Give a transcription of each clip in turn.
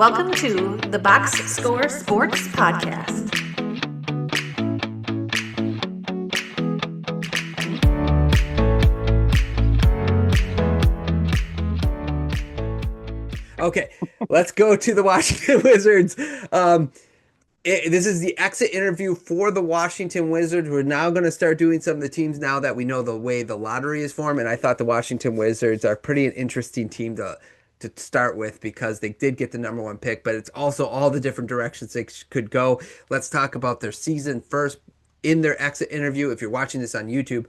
Welcome to the Box Score Sports Podcast. Okay, let's go to the Washington Wizards. This is the exit interview for the Washington Wizards. We're now going to start doing some of the teams now that we know the way the lottery is formed. And I thought the Washington Wizards are pretty an interesting team to start with because they did get the number one pick, but it's also all the different directions they could go. Let's talk about their season first in their exit interview. If you're watching this on YouTube,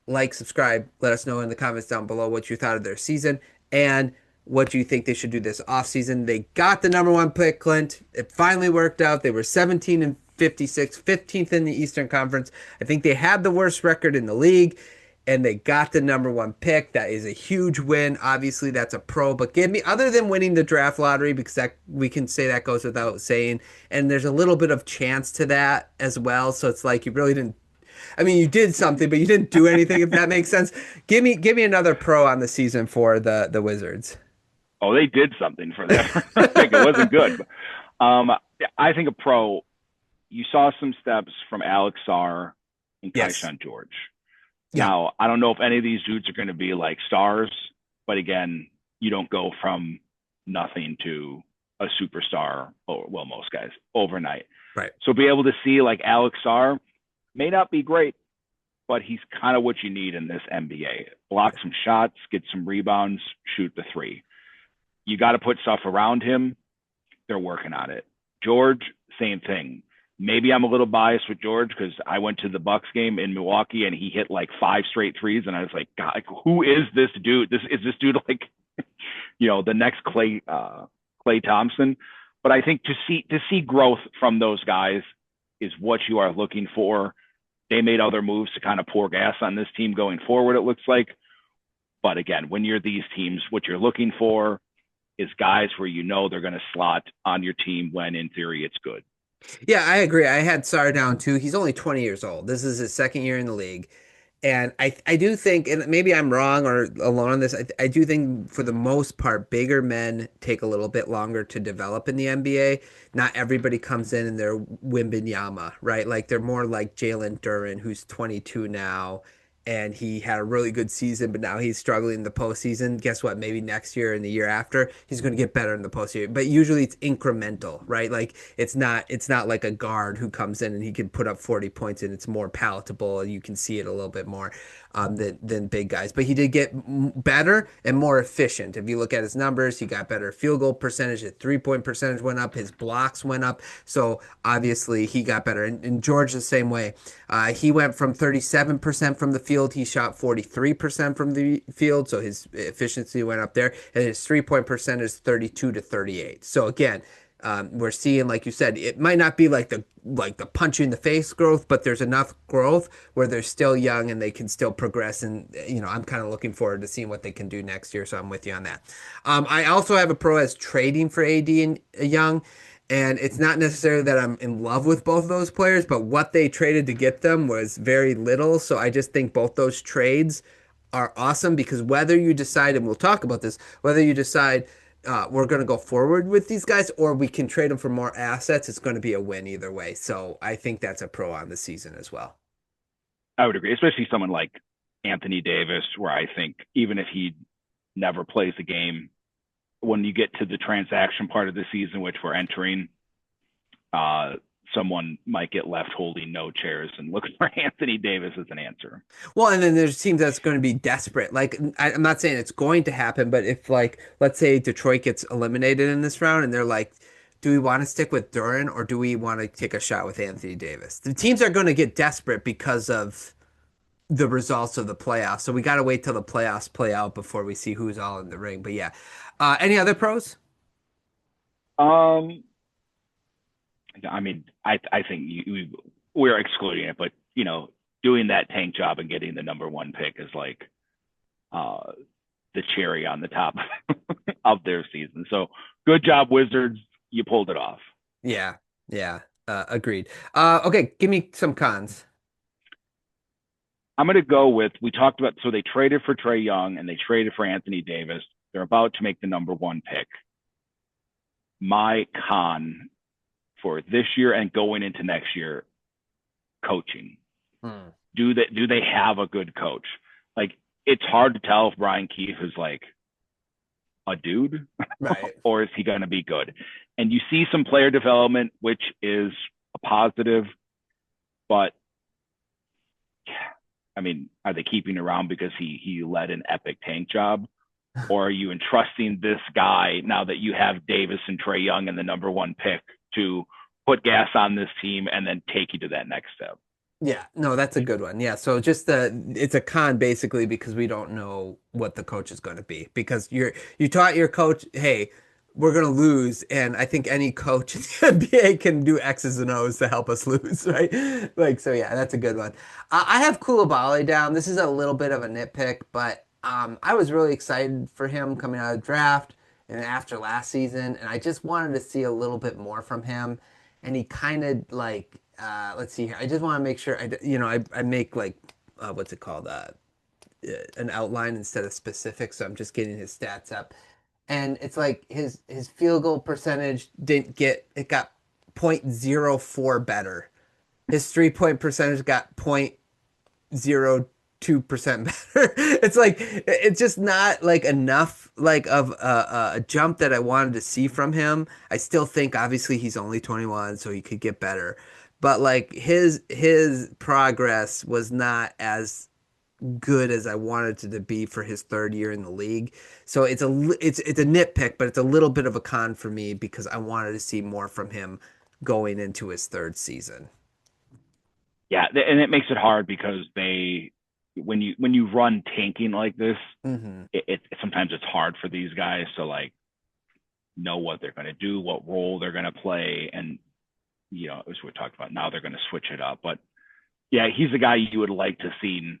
like, subscribe, let us know in the comments down below what you thought of their season and what you think they should do this offseason. They got the number one pick, Clint. It finally worked out. They were 17 and 56, 15th in the Eastern Conference. I think they had the worst record in the league, and they got the number one pick. That is a huge win. Obviously, that's a pro, but give me, other than winning the draft lottery, because that we can say that goes without saying, and there's a little bit of chance to that as well. So it's like you really didn't. I mean, you did something, but you didn't do anything. If that makes sense, give me another pro on the season for the Wizards. Oh, they did something for that. I think it wasn't good. I think a pro. You saw some steps from Alex Sarr and Keyshawn George. Yeah. Now, I don't know if any of these dudes are going to be like stars, but again, you don't go from nothing to a superstar, or well, most guys overnight. Right. So be able to see like Alex Sarr may not be great, but he's kind of what you need in this NBA. Block some shots, get some rebounds, shoot the three. You got to put stuff around him. They're working on it. George, same thing. Maybe I'm a little biased with George because I went to the Bucks game in Milwaukee and he hit like 5 straight threes, and I was like, God, who is this dude? This dude like, the next Klay Thompson. But I think to see growth from those guys is what you are looking for. They made other moves to kind of pour gas on this team going forward, it looks like. But again, when you're these teams, what you're looking for is guys where they're going to slot on your team when in theory it's good. Yeah, I agree. I had Sarr down too. He's only 20 years old. This is his second year in the league. And I do think, and maybe I'm wrong or alone on this, I do think for the most part, bigger men take a little bit longer to develop in the NBA. Not everybody comes in and they're Wembanyama, right? Like they're more like Jalen Duren, who's 22 now, and he had a really good season, but now he's struggling in the postseason. Guess what? Maybe next year and the year after, he's going to get better in the postseason. But usually it's incremental, right? Like it's not like a guard who comes in and he can put up 40 points and it's more palatable and you can see it a little bit more than big guys. But he did get better and more efficient. If you look at his numbers, he got better field goal percentage. His 3-point percentage went up. His blocks went up. So obviously he got better. And George the same way. He went from 37% from the field. He shot 43% from the field. So his efficiency went up there. And his 3-point percentage is 32 to 38. So again, we're seeing, like you said, it might not be like the punch you in the face growth, but there's enough growth where they're still young and they can still progress. And I'm kind of looking forward to seeing what they can do next year. So I'm with you on that. I also have a pro as trading for AD and Young. And it's not necessarily that I'm in love with both of those players, but what they traded to get them was very little. So I just think both those trades are awesome because whether you decide, and we'll talk about this, whether you decide we're going to go forward with these guys or we can trade them for more assets, it's going to be a win either way. So I think that's a pro on the season as well. I would agree, especially someone like Anthony Davis, where I think even if he never plays the game, when you get to the transaction part of the season, which we're entering, someone might get left holding no chairs and look for Anthony Davis as an answer. Well, and then there's teams that's going to be desperate. Like, I'm not saying it's going to happen, but if, like, let's say Detroit gets eliminated in this round and they're like, do we want to stick with Duren or do we want to take a shot with Anthony Davis? The teams are going to get desperate because of the results of the playoffs. So we got to wait till the playoffs play out before we see who's all in the ring. But yeah. Any other pros? I mean, I think we're excluding it, but doing that tank job and getting the number one pick is like the cherry on the top of their season. So good job, Wizards. You pulled it off. Yeah. Agreed. Okay, give me some cons. I'm going to go with, we talked about, so they traded for Trae Young and they traded for Anthony Davis. They're about to make the number one pick. my con for this year and going into next year, coaching. Do they have a good coach? Like, it's hard to tell if Brian Keefe is like a dude, Right. or is he going to be good? And you see some player development, which is a positive, but I mean, are they keeping around because he led an epic tank job? Or are you entrusting this guy, now that you have Davis and Trae Young and the number one pick, to put gas on this team and then take you to that next step? Yeah, no, that's a good one. Yeah, so it's a con basically because we don't know what the coach is going to be, because you taught your coach, hey, we're going to lose, and I think any coach in the NBA can do X's and O's to help us lose, right? Like, so yeah, that's a good one. I have Koulibaly down. This is a little bit of a nitpick, but I was really excited for him coming out of the draft and after last season, and I just wanted to see a little bit more from him, and he kind of like let's see here. I just want to make sure I make like what's it called, an outline instead of specific. So I'm just getting his stats up, and it's like his field goal percentage it got 0.04 better. His 3-point percentage got 0.02% better. It's like it's just not like enough like of a jump that I wanted to see from him. I still think obviously he's only 21, so he could get better. But like his progress was not as good as I wanted it to be for his third year in the league. So it's a nitpick, but it's a little bit of a con for me because I wanted to see more from him going into his third season. Yeah, and it makes it hard because when you run tanking like this, it sometimes it's hard for these guys to like know what they're going to do, what role they're going to play, and as we talked about, now they're going to switch it up. But yeah, he's a guy you would like to see,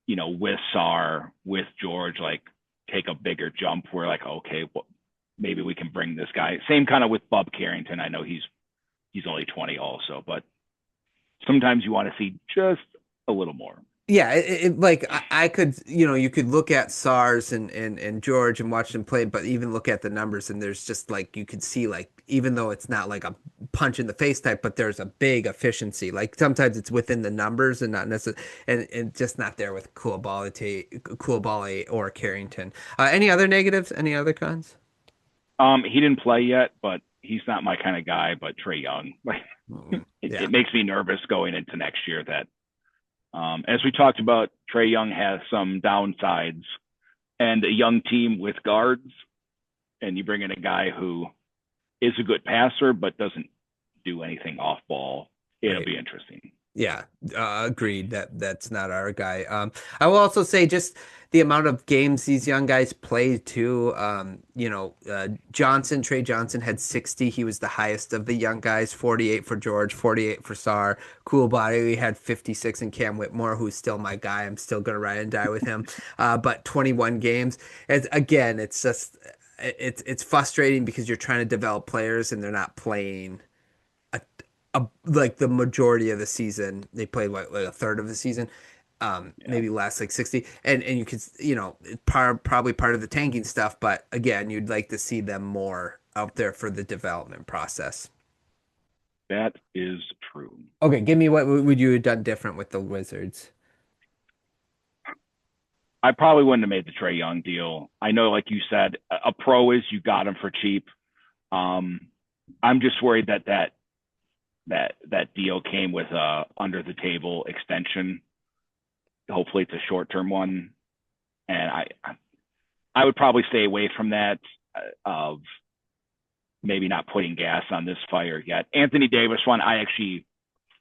with Sarr, with George, like take a bigger jump. Where like, okay, well, maybe we can bring this guy. Same kind of with Bub Carrington. I know he's only 20 also, but sometimes you want to see just a little more. Yeah, like I could, you could look at SARS and George and watch them play, but even look at the numbers and there's just like you could see like even though it's not like a punch in the face type, but there's a big efficiency. Like sometimes it's within the numbers and not necessarily and just not there with Koulibaly or Carrington. Any other negatives? Any other cons? He didn't play yet, but he's not my kind of guy. But Trae Young, like it makes me nervous going into next year that. As we talked about, Trae Young has some downsides, and a young team with guards, and you bring in a guy who is a good passer but doesn't do anything off ball. It'll be interesting. Yeah, agreed. That's not our guy. I will also say just the amount of games these young guys play too. Trey Johnson had 60. He was the highest of the young guys. 48 for George, 48 for Sarr. Koulibaly, we had 56, and Cam Whitmore, who's still my guy. I'm still gonna ride and die with him. But 21 games. It's just it's frustrating because you're trying to develop players and they're not playing like the majority of the season. They played like a third of the season, maybe last like 60, and you could probably part of the tanking stuff, but again you'd like to see them more out there for the development process. That is true. Okay, give me what would you have done different with the Wizards? I probably wouldn't have made the Trae Young deal. I know, like you said, a pro is you got him for cheap. I'm just worried that deal came with a under the table extension. Hopefully it's a short-term one. And I would probably stay away from that, of maybe not putting gas on this fire yet. Anthony Davis one, I actually,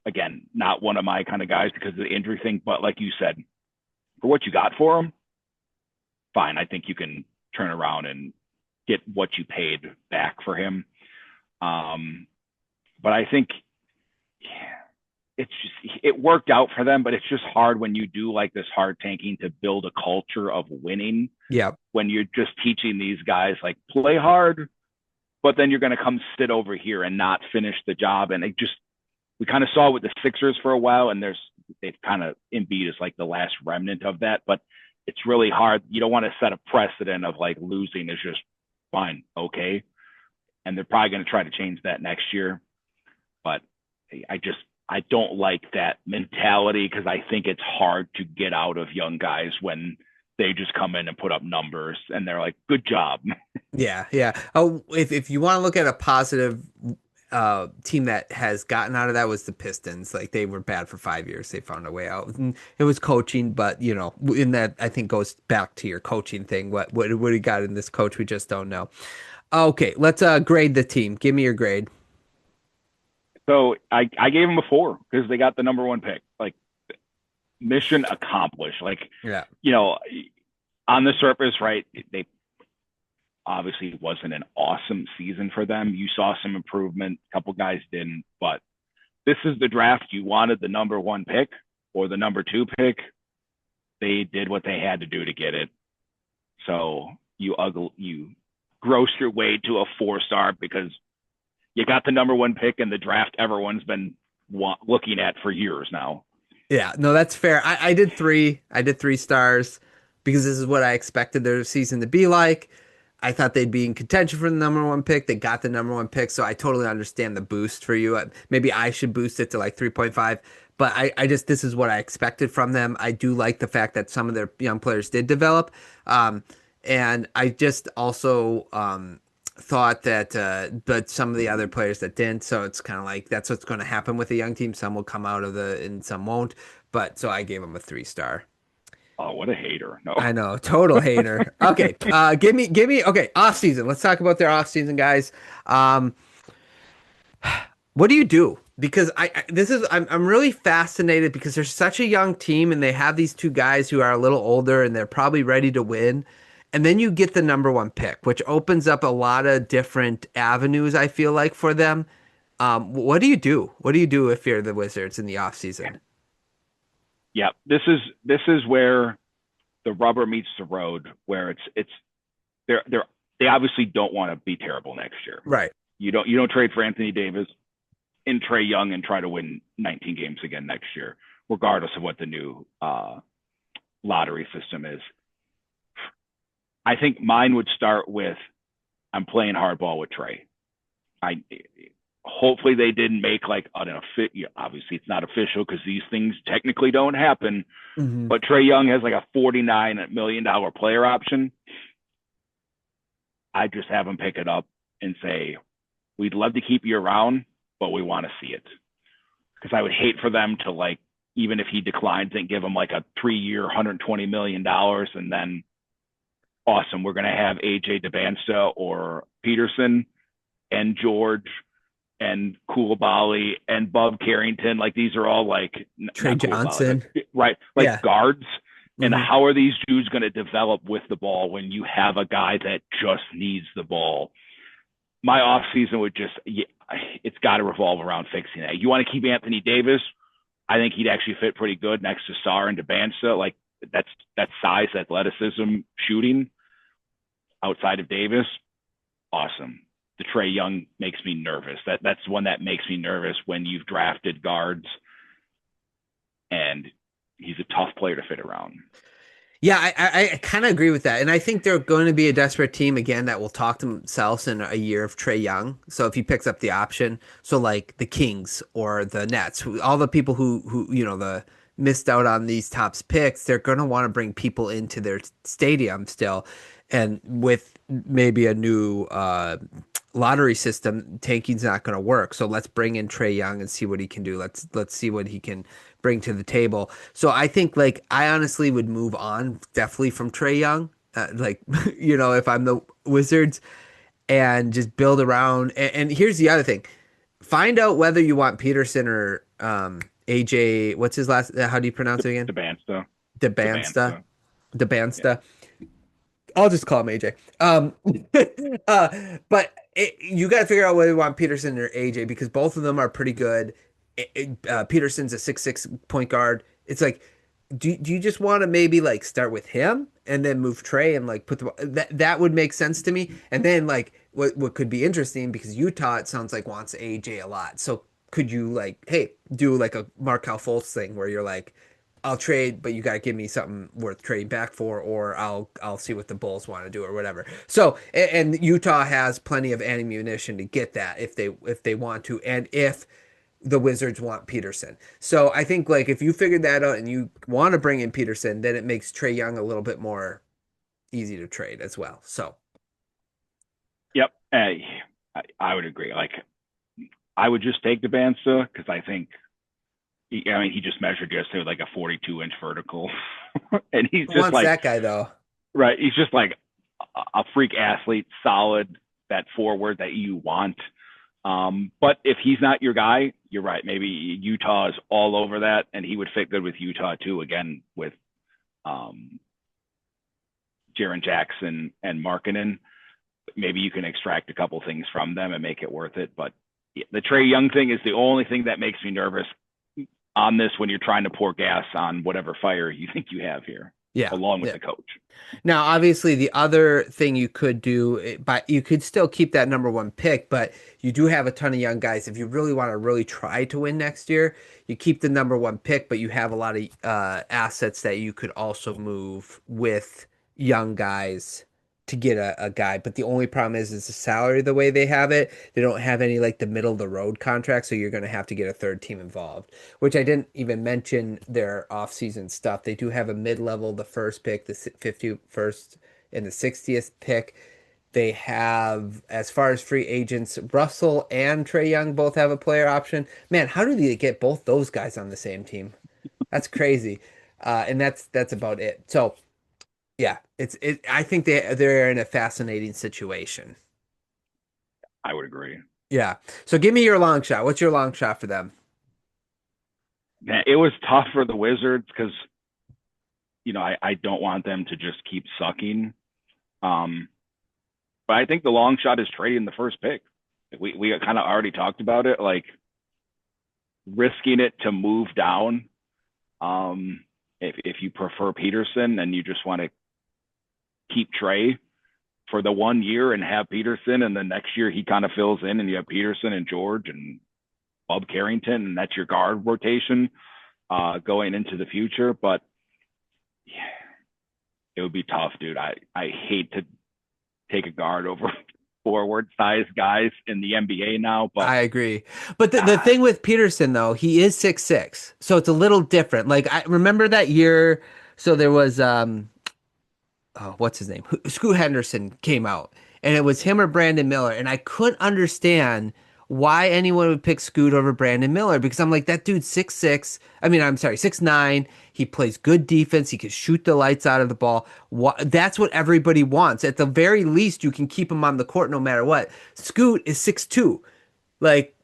again, not one of my kind of guys because of the injury thing, but like you said, for what you got for him, fine. I think you can turn around and get what you paid back for him. But I think it worked out for them, but it's just hard when you do like this hard tanking to build a culture of winning. Yeah. When you're just teaching these guys like play hard, but then you're going to come sit over here and not finish the job. And we kind of saw with the Sixers for a while, and they've kind of Embiid is like the last remnant of that, but it's really hard. You don't want to set a precedent of like losing is just fine. Okay. and they're probably going to try to change that next year. But I don't like that mentality because I think it's hard to get out of young guys when they just come in and put up numbers and they're like, good job. Yeah, yeah. Oh, if you want to look at a positive team that has gotten out of that was the Pistons. Like they were bad for 5 years. They found a way out. And it was coaching, but you know, in that I think goes back to your coaching thing. What he got in this coach, we just don't know. Okay, let's grade the team. Give me your grade. So I gave them a 4 because they got the number 1 pick. Like mission accomplished. Like, Yeah. you know, on the surface, right? They obviously wasn't an awesome season for them. You saw some improvement. A couple guys didn't, but this is the draft. You wanted the number 1 pick or the number 2 pick. They did what they had to do to get it. So you grossed your way to a 4-star because you got the number 1 pick in the draft everyone's been looking at for years now. Yeah, no, that's fair. I did 3. I did 3 stars because this is what I expected their season to be like. I thought they'd be in contention for the number 1 pick. They got the number 1 pick, so I totally understand the boost for you. Maybe I should boost it to like 3.5, but I just this is what I expected from them. I do like the fact that some of their young players did develop, and I just also thought that, but some of the other players that didn't. So it's kind of like that's what's going to happen with a young team. Some will come out of and some won't. But so I gave them a 3-star. Oh, what a hater. No. I know, total hater. Okay, give me. Okay, off season. Let's talk about their off season, guys. What do you do? Because I'm really fascinated because they're such a young team and they have these 2 guys who are a little older and they're probably ready to win. And then you get the number 1 pick, which opens up a lot of different avenues, I feel like, for them. What do you do? What do you do if you're the Wizards in the off season? Yeah, this is where the rubber meets the road, where they obviously don't want to be terrible next year. Right. You don't trade for Anthony Davis and Trae Young and try to win 19 games again next year, regardless of what the new lottery system is. I think mine would start with I'm playing hardball with Trae. Hopefully they didn't make like obviously it's not official because these things technically don't happen. Mm-hmm. But Trae Young has like a $49 million player option. I just have him pick it up and say, we'd love to keep you around, but we want to see it. Because I would hate for them to like, even if he declines and give him like a 3-year, $120 million and then awesome, we're going to have AJ DeBansta or Peterson and George and Koulibaly and Bub Carrington. Like these are all like Trey Johnson, right? Like yeah. Guards. And Mm-hmm. how are these dudes going to develop with the ball when you have a guy that just needs the ball? My offseason would it's got to revolve around fixing that. You want to keep Anthony Davis? I think he'd actually fit pretty good next to Sarr and DeBansta. Like that's size, athleticism, shooting outside of Davis. Awesome. The Trae Young makes me nervous. That's one that makes me nervous when you've drafted guards and he's a tough player to fit around. Yeah, I kind of agree with that. And I think they're going to be a desperate team again that will talk themselves in a year of Trae Young. So if he picks up the option, so like the Kings or the Nets, all the people who the missed out on these top picks, they're going to want to bring people into their stadium still. And with maybe a new lottery system, tanking's not going to work. So let's bring in Trae Young and see what he can do. Let's see what he can bring to the table. So I think like I honestly would move on definitely from Trae Young. If I'm the Wizards and just build around. And here's the other thing. Find out whether you want Peterson or AJ. What's his last? How do you pronounce it again? DeBansta. I'll just call him AJ. But you got to figure out whether you want Peterson or AJ because both of them are pretty good. Peterson's a 6'6" point guard. It's like, do you just want to maybe like start with him and then move Trae and like put that would make sense to me. And then like what could be interesting because Utah it sounds like wants AJ a lot. So could you like do like a Markelle Fultz thing where you're like I'll trade, but you got to give me something worth trading back for, or I'll see what the Bulls want to do or whatever. So, and Utah has plenty of ammunition to get that if they want to, and if the Wizards want Peterson. So I think like if you figured that out and you want to bring in Peterson, then it makes Trae Young a little bit more easy to trade as well. So, Yep, I would agree. Like I would just take the Bansta because I think I mean, he just measured yesterday with like a 42-inch vertical, and he's who just wants like that guy though? right. He's just like a freak athlete, solid, that forward that you want. But if he's not your guy, you're right. Maybe Utah is all over that, and he would fit good with Utah too. Again, with um, Jaren Jackson and Markkanen, maybe you can extract a couple things from them and make it worth it. But the Trae Young thing is the only thing that makes me nervous on this when you're trying to pour gas on whatever fire you think you have here, Yeah, along with yeah. the coach. Now, obviously, the other thing you could do, but you could still keep that number one pick, but you do have a ton of young guys. If you really want to really try to win next year, you keep the number one pick, but you have a lot of assets that you could also move with young guys to get a guy. But the only problem is the salary the way they have it. They don't have any like the middle of the road contract, so you're going to have to get a third team involved, which I didn't even mention their offseason stuff. They do have a mid-level, the first pick, the 51st and the 60th pick. They have, as far as free agents, Russell and Trae Young both have a player option. Man, how do they get both those guys on the same team? That's crazy. And that's about it. So yeah, I think they're in a fascinating situation. I would agree. Yeah. So give me your long shot. What's your long shot for them? Man, it was tough for the Wizards because I don't want them to just keep sucking. But I think the long shot is trading the first pick. We kind of already talked about it, like risking it to move down. If you prefer Peterson and you just want to keep Trae for the 1 year and have Peterson, and the next year he kind of fills in, and you have Peterson and George and Bub Carrington, and that's your guard rotation going into the future. But yeah, it would be tough, dude. I hate to take a guard over forward size guys in the NBA now, but I agree. But the thing with Peterson though, he is 6'6", so it's a little different. Like I remember that year, so there was oh, what's his name? Scoot Henderson came out, and it was him or Brandon Miller, and I couldn't understand why anyone would pick Scoot over Brandon Miller because I'm like that dude's 6'6". I mean, I'm sorry, 6'9". He plays good defense. He can shoot the lights out of the ball. That's what everybody wants. At the very least, you can keep him on the court no matter what. Scoot is 6'2". Like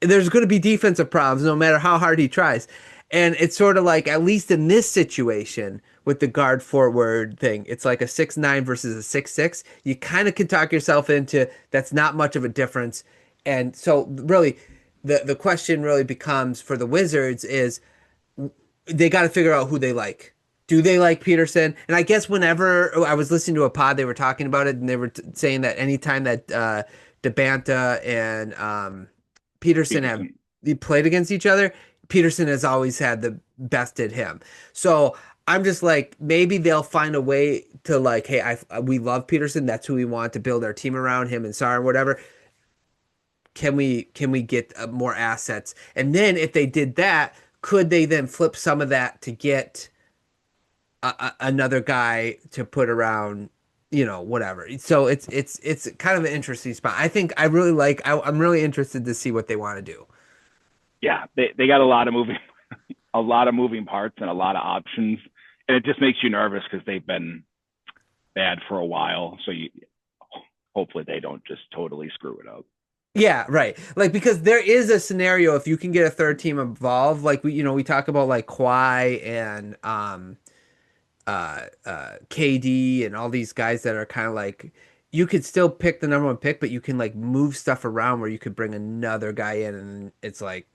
there's going to be defensive problems no matter how hard he tries. And it's sort of like, at least in this situation with the guard forward thing, it's like a 6'9" versus a 6'6". You kind of can talk yourself into that's not much of a difference. And so, really, the question really becomes for the Wizards is they got to figure out who they like. Do they like Peterson? And I guess whenever I was listening to a pod, they were talking about it, and they were saying that anytime that DeBanta and Peterson have played against each other, Peterson has always had the bested him. So I'm just like, maybe they'll find a way to like, hey, we love Peterson. That's who we want to build our team around, him and Sar and whatever. Can we get more assets? And then if they did that, could they then flip some of that to get another guy to put around, whatever. So it's kind of an interesting spot. I think I really like. I'm really interested to see what they want to do. yeah, they got a lot of moving parts and a lot of options, and it just makes you nervous because they've been bad for a while. So hopefully they don't just totally screw it up. Yeah, right. Like because there is a scenario if you can get a third team involved, like we talk about like Kawhi and KD and all these guys that are kind of like you could still pick the number one pick, but you can like move stuff around where you could bring another guy in, and it's like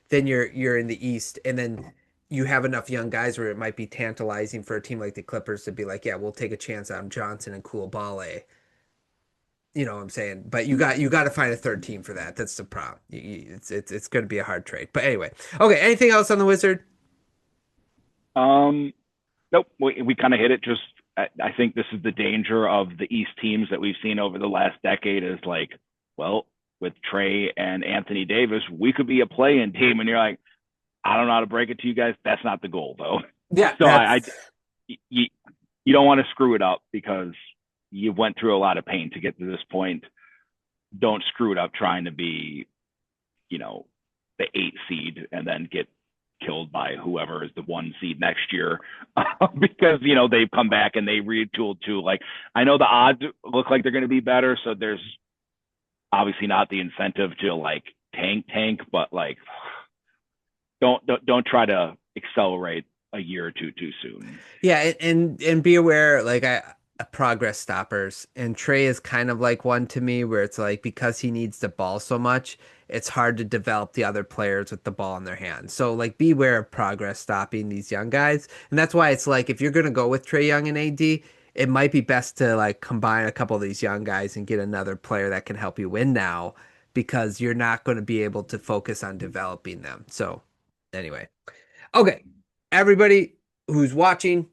then you're in the East, and then you have enough young guys where it might be tantalizing for a team like the Clippers to be like, yeah, we'll take a chance on Johnson and Koulibaly. You know what I'm saying? But you got to find a third team for that. That's the problem. It's going to be a hard trade. But anyway, okay. Anything else on the Wizard? Nope. We kind of hit it. Just I think this is the danger of the East teams that we've seen over the last decade is like, well, with Trey and Anthony Davis, we could be a play-in team, and you're like, I don't know how to break it to you guys. That's not the goal, though. Yeah. So you don't want to screw it up because you went through a lot of pain to get to this point. Don't screw it up trying to be, the 8 seed and then get killed by whoever is the 1 seed next year because they've come back and they retooled too. Like I know the odds look like they're going to be better, so there's obviously not the incentive to like tank, but like don't try to accelerate a year or two too soon. Yeah, and be aware, like progress stoppers, and Trey is kind of like one to me where it's like because he needs the ball so much, it's hard to develop the other players with the ball in their hands. So like beware of progress stopping these young guys, and that's why it's like if you're gonna go with Trey Young and AD, it might be best to like combine a couple of these young guys and get another player that can help you win now because you're not going to be able to focus on developing them. So anyway, okay, everybody who's watching,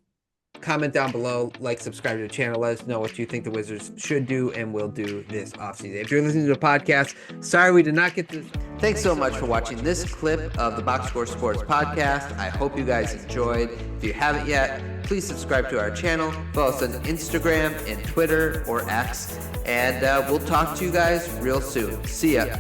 comment down below, like, subscribe to the channel, let us know what you think the Wizards should do and will do this offseason. If you're listening to the podcast, sorry we did not get this. Thanks so much for watching this clip of the Box Score Sports podcast. I hope you guys enjoyed. If you haven't yet, please subscribe to our channel, follow us on Instagram and Twitter or X, and we'll talk to you guys real soon. See ya.